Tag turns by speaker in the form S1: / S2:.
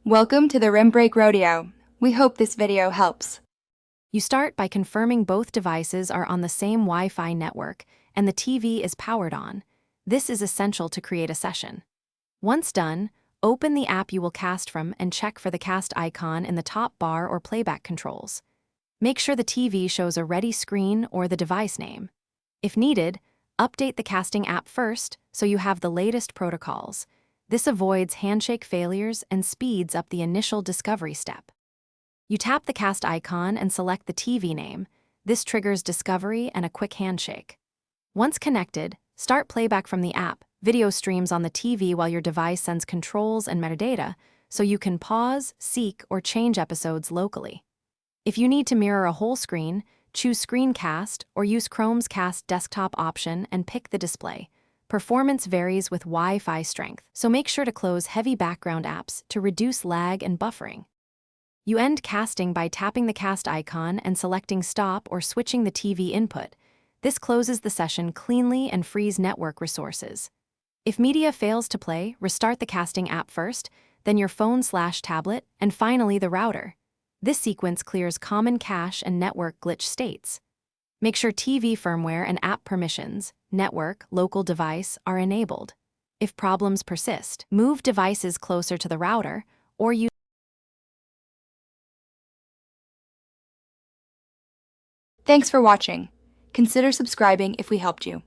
S1: Welcome to the Rim Break Rodeo. We hope this video helps.
S2: You start by confirming both devices are on the same Wi-Fi network and the TV is powered on. This is essential to create a session. Once done, open the app you will cast from and check for the cast icon in the top bar or playback controls. Make sure the TV shows a ready screen or the device name. If needed, update the casting app first so you have the latest protocols. This avoids handshake failures and speeds up the initial discovery step. You tap the cast icon and select the TV name. This triggers discovery and a quick handshake. Once connected, start playback from the app. Video streams on the TV while your device sends controls and metadata, so you can pause, seek, or change episodes locally. If you need to mirror a whole screen, choose Screencast or use Chrome's Cast desktop option and pick the display. Performance varies with Wi-Fi strength, so make sure to close heavy background apps to reduce lag and buffering. You end casting by tapping the cast icon and selecting stop or switching the TV input. This closes the session cleanly and frees network resources. If media fails to play, restart the casting app first, then your phone/tablet, and finally the router. This sequence clears common cache and network glitch states. Make sure TV firmware and app permissions, network, local device, are enabled. If problems persist, move devices closer to the router or use
S1: Thanks for watching. Consider subscribing if we helped you.